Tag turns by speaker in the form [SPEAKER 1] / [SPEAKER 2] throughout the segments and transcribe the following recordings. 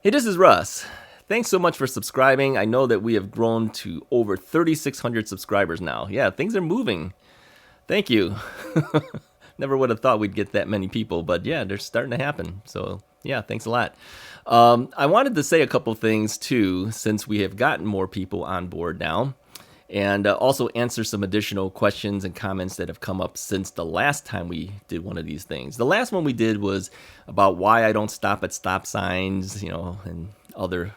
[SPEAKER 1] Hey, this is Russ. Thanks so much for subscribing. I know that we have grown to over 3,600 subscribers now. Yeah, things are moving. Thank you. Never would have thought we'd get that many people, but yeah, they're starting to happen. So yeah, thanks a lot. I wanted to say a couple things too, since we have gotten more people on board now, and also answer some additional questions and comments that have come up since the last time we did one of these things. The last one we did was about why I don't stop at stop signs, and other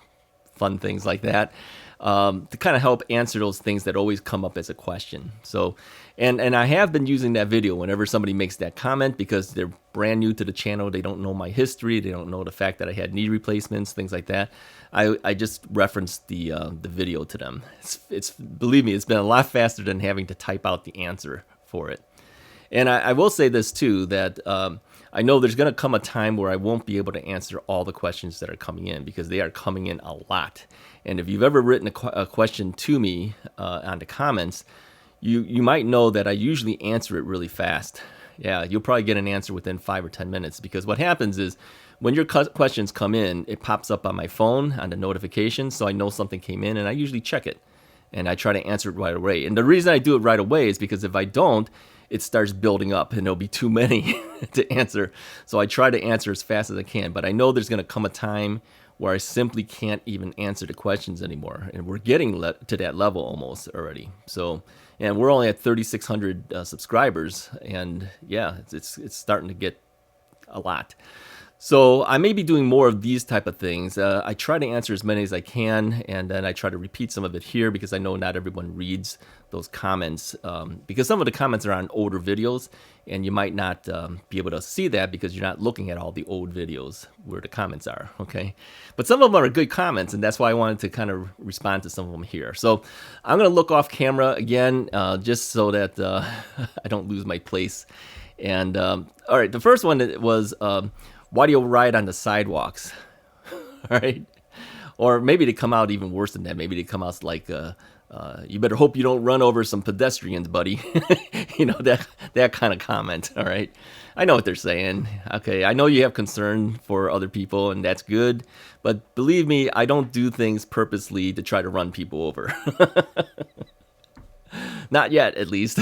[SPEAKER 1] fun things like that, to kind of help answer those things that always come up as a question. So, and I have been using that video whenever somebody makes that comment because they're brand new to the channel. They don't know my history. They don't know the fact that I had knee replacements, things like that. I just referenced the video to them. It's believe me, it's been a lot faster than having to type out the answer for it. And I will say this too, that I know there's going to come a time where I won't be able to answer all the questions that are coming in because they are coming in a lot. And if you've ever written a question to me on the comments, you might know that I usually answer it really fast. Yeah, you'll probably get an answer within 5 or 10 minutes because what happens is when your questions come in, it pops up on my phone on the notifications, so I know something came in and I usually check it and I try to answer it right away. And the reason I do it right away is because if I don't, it starts building up and there'll be too many to answer. So I try to answer as fast as I can, but I know there's going to come a time where I simply can't even answer the questions anymore. And we're getting to that level almost already. So, and we're only at 3,600 subscribers, and yeah, it's starting to get a lot. So I may be doing more of these type of things. I try to answer as many as I can, and then I try to repeat some of it here because I know not everyone reads those comments, because some of the comments are on older videos, and you might not be able to see that because you're not looking at all the old videos where the comments are, okay? But some of them are good comments, and that's why I wanted to kind of respond to some of them here. So I'm going to look off camera again, just so that I don't lose my place. And all right, the first one was... why do you ride on the sidewalks? All right. Or maybe they come out even worse than that. Maybe they come out like, you better hope you don't run over some pedestrians, buddy. That kind of comment. All right. I know what they're saying. Okay. I know you have concern for other people, and that's good. But believe me, I don't do things purposely to try to run people over. Not yet, at least.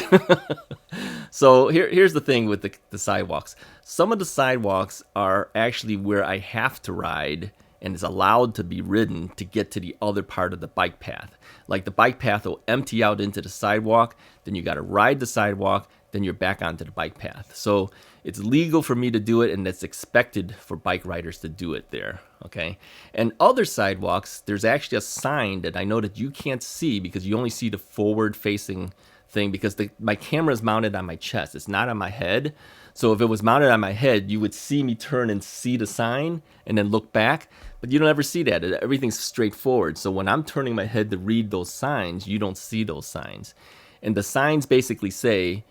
[SPEAKER 1] So here's the thing with the sidewalks. Some of the sidewalks are actually where I have to ride and is allowed to be ridden to get to the other part of the bike path. Like the bike path will empty out into the sidewalk, then you got to ride the sidewalk, then you're back onto the bike path. So it's legal for me to do it, and it's expected for bike riders to do it there, okay? And other sidewalks, there's actually a sign that I know that you can't see because you only see the forward-facing thing because my camera is mounted on my chest. It's not on my head. So if it was mounted on my head, you would see me turn and see the sign and then look back, but you don't ever see that. Everything's straightforward. So when I'm turning my head to read those signs, you don't see those signs. And the signs basically say,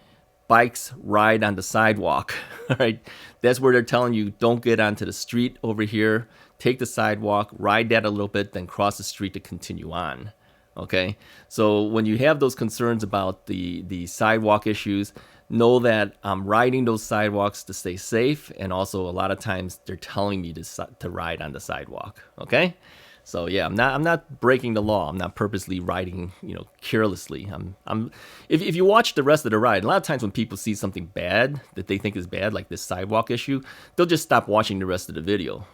[SPEAKER 1] bikes ride on the sidewalk. All right. That's where they're telling you don't get onto the street over here. Take the sidewalk, ride that a little bit, then cross the street to continue on. Okay. So when you have those concerns about the sidewalk issues, know that I'm riding those sidewalks to stay safe. And also a lot of times they're telling me to ride on the sidewalk. Okay. So yeah, I'm not breaking the law. I'm not purposely riding, carelessly. If you watch the rest of the ride, a lot of times when people see something bad that they think is bad, like this sidewalk issue, they'll just stop watching the rest of the video.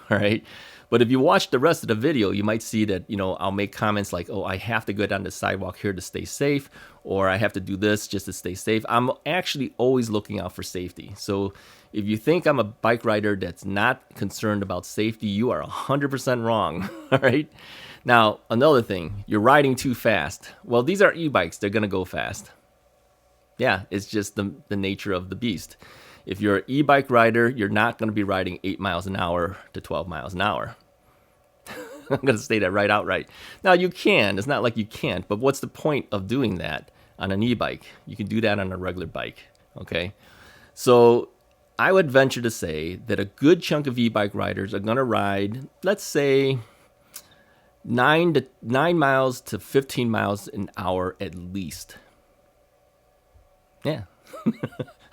[SPEAKER 1] All right. But if you watch the rest of the video, you might see that, I'll make comments like, oh, I have to go down the sidewalk here to stay safe, or I have to do this just to stay safe. I'm actually always looking out for safety. So if you think I'm a bike rider that's not concerned about safety, you are 100% wrong. All right. Now, another thing, you're riding too fast. Well, these are e-bikes. They're going to go fast. Yeah, it's just the nature of the beast. If you're an e-bike rider, you're not going to be riding 8 miles an hour to 12 miles an hour. I'm going to say that right outright. Now, you can. It's not like you can't. But what's the point of doing that on an e-bike? You can do that on a regular bike. Okay? So I would venture to say that a good chunk of e-bike riders are going to ride, let's say, 9 miles to 15 miles an hour at least. Yeah.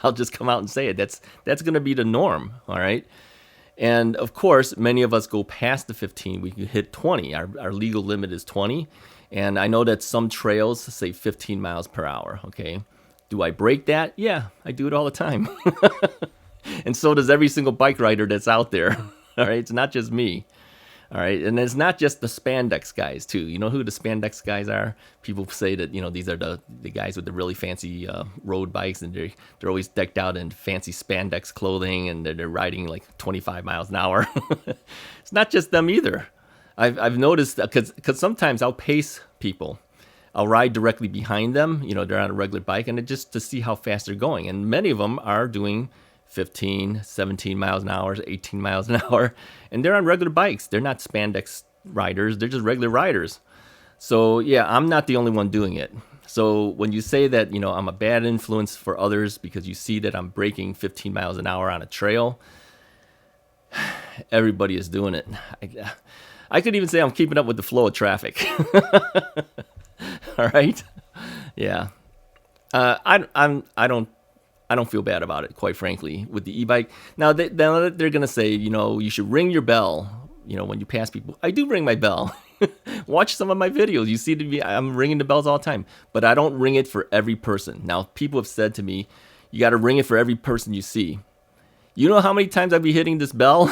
[SPEAKER 1] I'll just come out and say it. That's going to be the norm, all right? And of course, many of us go past the 15. We can hit 20. Our legal limit is 20. And I know that some trails say 15 miles per hour. Okay. Do I break that? Yeah, I do it all the time. And so does every single bike rider that's out there. All right. It's not just me. All right. And it's not just the spandex guys, too. You know who the spandex guys are? People say that, these are the guys with the really fancy road bikes, and they're always decked out in fancy spandex clothing, and they're riding like 25 miles an hour. It's not just them either. I've noticed because sometimes I'll pace people. I'll ride directly behind them. They're on a regular bike, and just to see how fast they're going. And many of them are doing 15, 17 miles an hour, 18 miles an hour, and they're on regular bikes. They're not spandex riders. They're just regular riders. So yeah, I'm not the only one doing it. So when you say that, I'm a bad influence for others because you see that I'm breaking 15 miles an hour on a trail, everybody is doing it. I could even say I'm keeping up with the flow of traffic. All right. Yeah. I don't feel bad about it, quite frankly, with the e-bike. Now, they're going to say, you should ring your bell, when you pass people. I do ring my bell. Watch some of my videos. You see I'm ringing the bells all the time. But I don't ring it for every person. Now, people have said to me, you got to ring it for every person you see. You know how many times I'd be hitting this bell?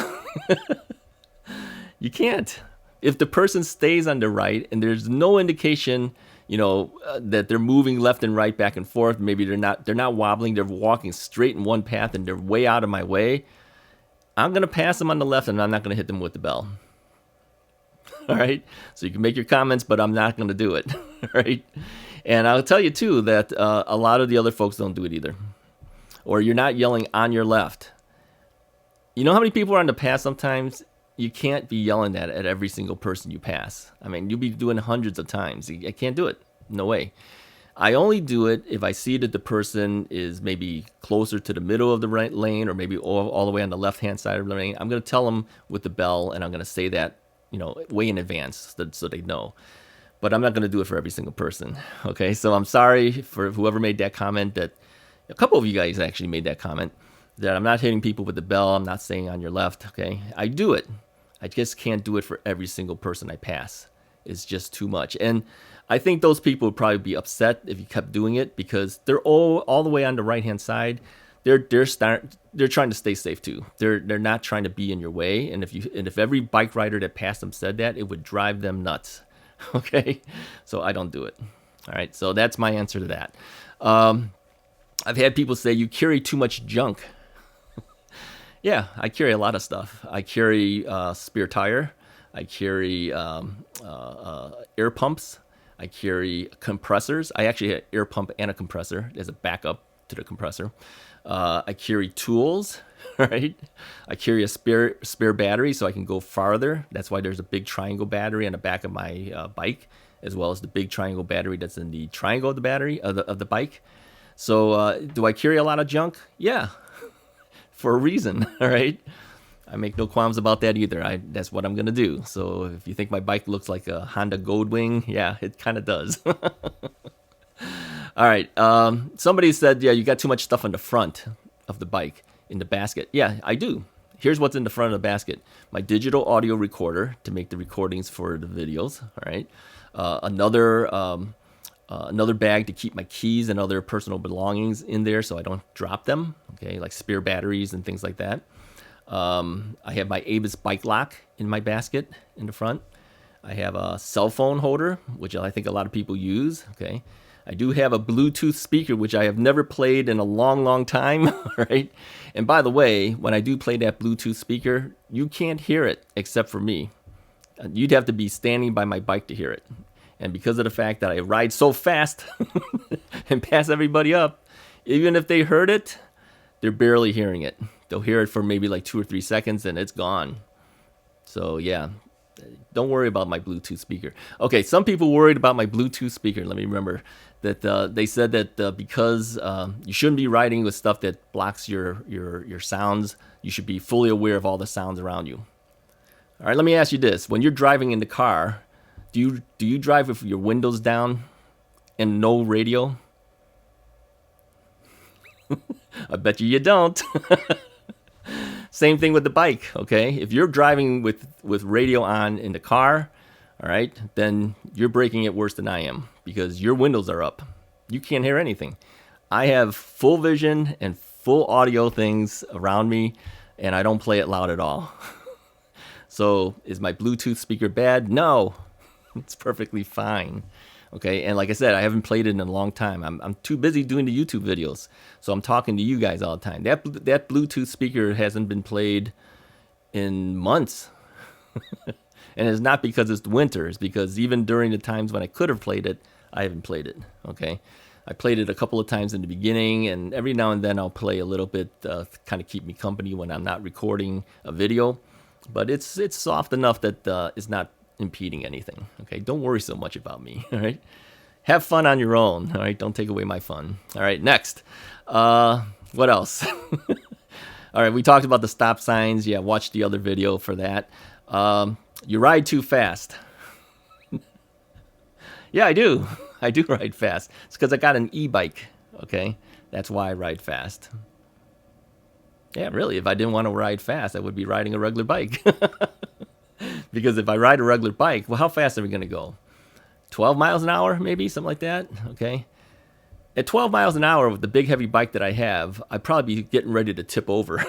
[SPEAKER 1] You can't. If the person stays on the right and there's no indication that they're moving left and right, back and forth. Maybe they're not wobbling. They're walking straight in one path and they're way out of my way. I'm going to pass them on the left and I'm not going to hit them with the bell. All right. So you can make your comments, but I'm not going to do it. All right. And I'll tell you too, that a lot of the other folks don't do it either. Or you're not yelling on your left. You know how many people are on the path sometimes? You can't be yelling that at every single person you pass. I mean, you'll be doing hundreds of times. I can't do it. No way. I only do it if I see that the person is maybe closer to the middle of the right lane or maybe all the way on the left-hand side of the lane. I'm going to tell them with the bell, and I'm going to say that, way in advance so they know. But I'm not going to do it for every single person. Okay, so I'm sorry for whoever made that comment. That a couple of you guys actually made that comment. That I'm not hitting people with the bell. I'm not saying on your left, okay? I do it. I just can't do it for every single person I pass. It's just too much. And I think those people would probably be upset if you kept doing it because they're all the way on the right-hand side. They're trying to stay safe too. They're not trying to be in your way. And if every bike rider that passed them said that, it would drive them nuts. Okay? So I don't do it. All right? So that's my answer to that. I've had people say you carry too much junk. Yeah, I carry a lot of stuff. I carry spare tire. I carry air pumps. I carry compressors. I actually have an air pump and a compressor as a backup to the compressor. I carry tools, right? I carry a spare battery so I can go farther. That's why there's a big triangle battery on the back of my bike, as well as the big triangle battery that's in the triangle of the battery of the bike. So do I carry a lot of junk? Yeah. For a reason, all right? I make no qualms about that either. That's what I'm going to do. So if you think my bike looks like a Honda Goldwing, yeah, it kind of does. All right. Somebody said, yeah, you got too much stuff on the front of the bike in the basket. Yeah, I do. Here's what's in the front of the basket. My digital audio recorder to make the recordings for the videos, all right? Another bag to keep my keys and other personal belongings in there so I don't drop them, okay, like spare batteries and things like that. I have my Ebikes bike lock in my basket in the front. I have a cell phone holder, which I think a lot of people use, okay. I do have a Bluetooth speaker, which I have never played in a long, long time, right? And by the way, when I do play that Bluetooth speaker, you can't hear it except for me. You'd have to be standing by my bike to hear it. And because of the fact that I ride so fast and pass everybody up, even if they heard it, they're barely hearing it. They'll hear it for maybe like 2 or 3 seconds and it's gone. So yeah, don't worry about my Bluetooth speaker. Okay, some people worried about my Bluetooth speaker. Let me remember that they said that because you shouldn't be riding with stuff that blocks your sounds, you should be fully aware of all the sounds around you. All right, let me ask you this. When you're driving in the car, do you drive with your windows down and no radio? I bet you don't. Same thing with the bike, okay? If you're driving with radio on in the car, all right, then you're breaking it worse than I am because your windows are up. You can't hear anything. I have full vision and full audio things around me, and I don't play it loud at all. So is my Bluetooth speaker bad? No, it's perfectly fine. Okay, and like I said, I haven't played it in a long time. I'm too busy doing the YouTube videos, so I'm talking to you guys all the time. That Bluetooth speaker hasn't been played in months. And it's not because it's winter. It's because even during the times when I could have played it, I haven't played it. Okay, I played it a couple of times in the beginning, and every now and then I'll play a little bit, kind of keep me company when I'm not recording a video. But it's soft enough that it's not impeding anything. Okay, don't worry so much about me. All right, have fun on your own. All right, don't take away my fun. All right, next. What else? All right, we talked about the stop signs. Yeah, watch the other video for that. You ride too fast. Yeah, I do. I do ride fast. It's because I got an e-bike. Okay, that's why I ride fast. Yeah, really, if I didn't want to ride fast, I would be riding a regular bike. Because if I ride a regular bike, well, how fast are we going to go? 12 miles an hour, maybe, something like that. Okay. At 12 miles an hour with the big heavy bike that I have, I'd probably be getting ready to tip over.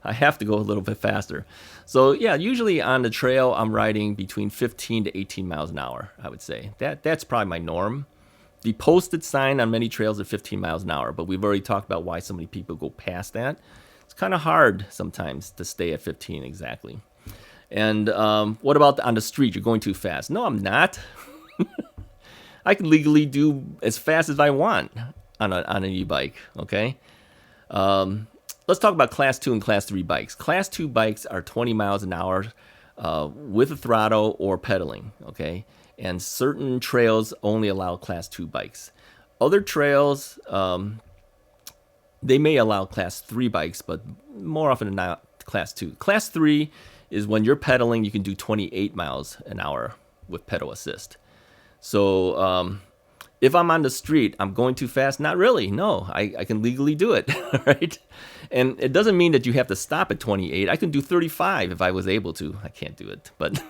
[SPEAKER 1] I have to go a little bit faster. So yeah, usually on the trail, I'm riding between 15 to 18 miles an hour, I would say. That's probably my norm. The posted sign on many trails is 15 miles an hour, but we've already talked about why so many people go past that. It's kind of hard sometimes to stay at 15 exactly. And what about on the street? You're going too fast. No, I'm not. I can legally do as fast as I want on an e-bike, okay? Let's talk about Class 2 and Class 3 bikes. Class 2 bikes are 20 miles an hour with a throttle or pedaling, okay? And certain trails only allow Class 2 bikes. Other trails, they may allow Class 3 bikes, but more often than not, Class 2. Class 3 is when you're pedaling, you can do 28 miles an hour with pedal assist. So if I'm on the street, I'm going too fast? Not really. No, I can legally do it, right? And it doesn't mean that you have to stop at 28. I can do 35 if I was able to. I can't do it, but...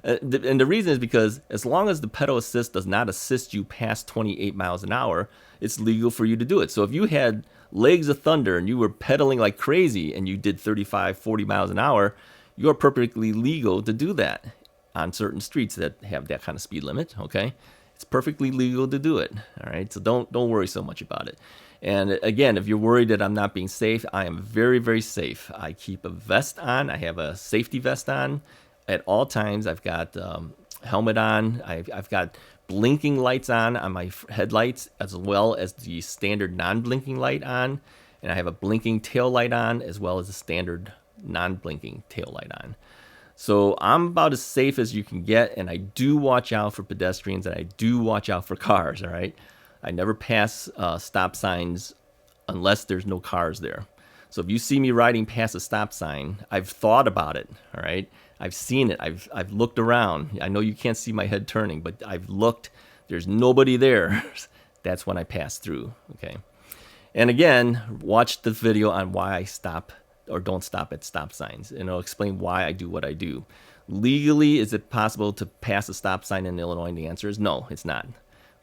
[SPEAKER 1] And the reason is because as long as the pedal assist does not assist you past 28 miles an hour, it's legal for you to do it. So if you had legs of thunder and you were pedaling like crazy and you did 35, 40 miles an hour, you're perfectly legal to do that on certain streets that have that kind of speed limit, okay? It's perfectly legal to do it, all right? So don't worry so much about it. And again, if you're worried that I'm not being safe, I am very, very safe. I keep a vest on. I have a safety vest on at all times. I've got helmet on. I've got blinking lights on my headlights, as well as the standard non-blinking light on. And I have a blinking tail light on, as well as a standard non-blinking tail light on. So I'm about as safe as you can get, and I do watch out for pedestrians, and I do watch out for cars, all right? I never pass stop signs unless there's no cars there. So if you see me riding past a stop sign, I've thought about it, all right? I've seen it. I've looked around. I know you can't see my head turning, but I've looked. There's nobody there. That's when I pass through, okay? And again, watch the video on why I stop or don't stop at stop signs, and I'll explain why I do what I do. Legally, is it possible to pass a stop sign in Illinois? And the answer is no, it's not,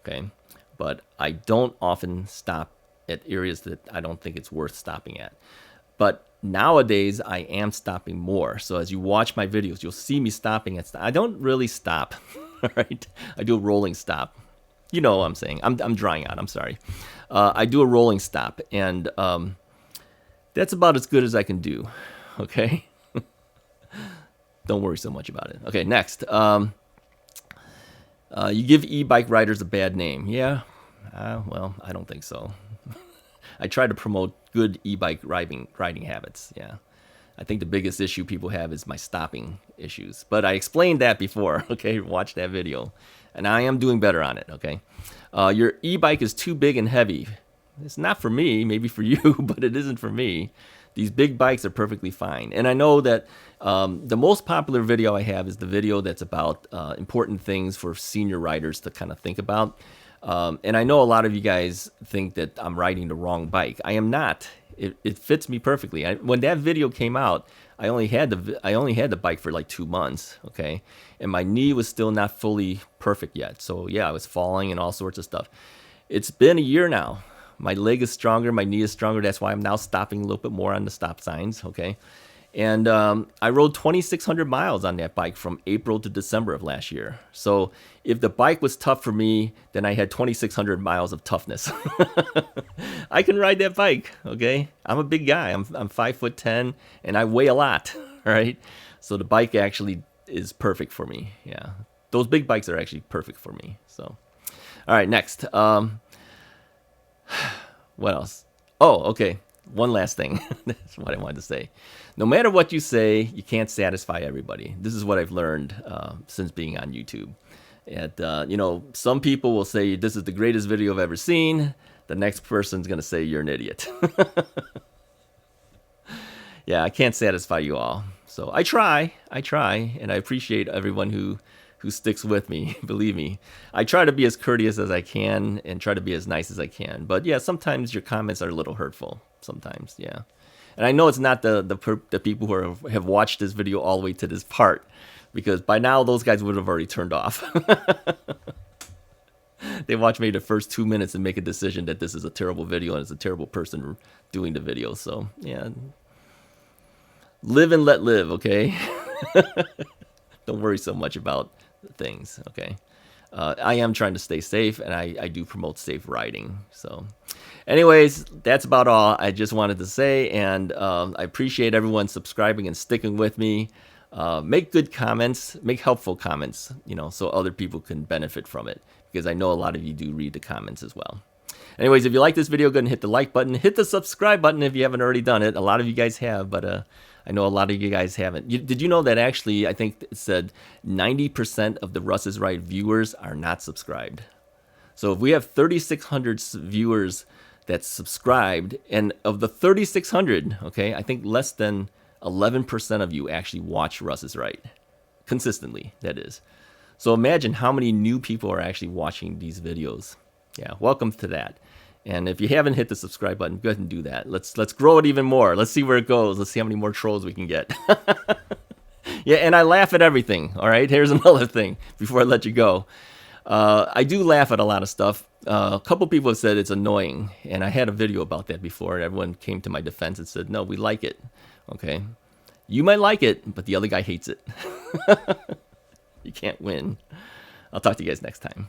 [SPEAKER 1] okay? But I don't often stop at areas that I don't think it's worth stopping at. But nowadays, I am stopping more. So as you watch my videos, you'll see me stopping at... I don't really stop, all right? I do a rolling stop. You know what I'm saying. I'm drying out. I'm sorry. I do a rolling stop, and that's about as good as I can do, okay? Don't worry so much about it. Okay, next. You give e-bike riders a bad name. Yeah, well, I don't think so. I try to promote good e-bike riding habits, yeah. I think the biggest issue people have is my stopping issues. But I explained that before, okay? Watch that video. And I am doing better on it, okay? Your e-bike is too big and heavy. It's not for me, maybe for you, but it isn't for me. These big bikes are perfectly fine. And I know that the most popular video I have is the video that's about important things for senior riders to kind of think about. And I know a lot of you guys think that I'm riding the wrong bike. I am not. It fits me perfectly. When that video came out, I only had the bike for like 2 months, okay, and my knee was still not fully perfect yet. So yeah, I was falling and all sorts of stuff. It's been a year now. My leg is stronger, my knee is stronger. That's why I'm now stopping a little bit more on the stop signs, okay. And I rode 2,600 miles on that bike from April to December of last year. So if the bike was tough for me, then I had 2,600 miles of toughness. I can ride that bike, okay? I'm a big guy. I'm 5'10", and I weigh a lot, right? So the bike actually is perfect for me. Yeah, those big bikes are actually perfect for me. So, all right, next. What else? Oh, okay. One last thing. That's what I wanted to say. No matter what you say, you can't satisfy everybody. This is what I've learned since being on YouTube. And, some people will say, this is the greatest video I've ever seen. The next person's going to say, you're an idiot. Yeah, I can't satisfy you all. So I try, and I appreciate everyone who sticks with me. Believe me, I try to be as courteous as I can and try to be as nice as I can. But yeah, sometimes your comments are a little hurtful. Sometimes, yeah. And I know it's not the people who have watched this video all the way to this part, because by now those guys would have already turned off. They watch maybe the first 2 minutes and make a decision that this is a terrible video and it's a terrible person doing the video. So yeah, live and let live, okay? Don't worry so much about things, okay? I am trying to stay safe, and I do promote safe riding. So anyways, that's about all I just wanted to say, and I appreciate everyone subscribing and sticking with me. Make good comments, make helpful comments, so other people can benefit from it, because I know a lot of you do read the comments as well. Anyways, if you like this video, go ahead and hit the like button. Hit the subscribe button if you haven't already done it. A lot of you guys have, but I know a lot of you guys haven't. Did you know that actually, I think it said 90% of the Russ's Ride viewers are not subscribed? So if we have 3,600 viewers that's subscribed, and of the 3,600, okay, I think less than 11% of you actually watch Russ's Ride. Consistently, that is. So imagine how many new people are actually watching these videos. Yeah, welcome to that. And if you haven't hit the subscribe button, go ahead and do that. Let's grow it even more. Let's see where it goes. Let's see how many more trolls we can get. Yeah, and I laugh at everything. All right, here's another thing before I let you go. I do laugh at a lot of stuff. A couple people have said it's annoying, and I had a video about that before, and everyone came to my defense and said, no, we like it. Okay, you might like it, but the other guy hates it. You can't win. I'll talk to you guys next time.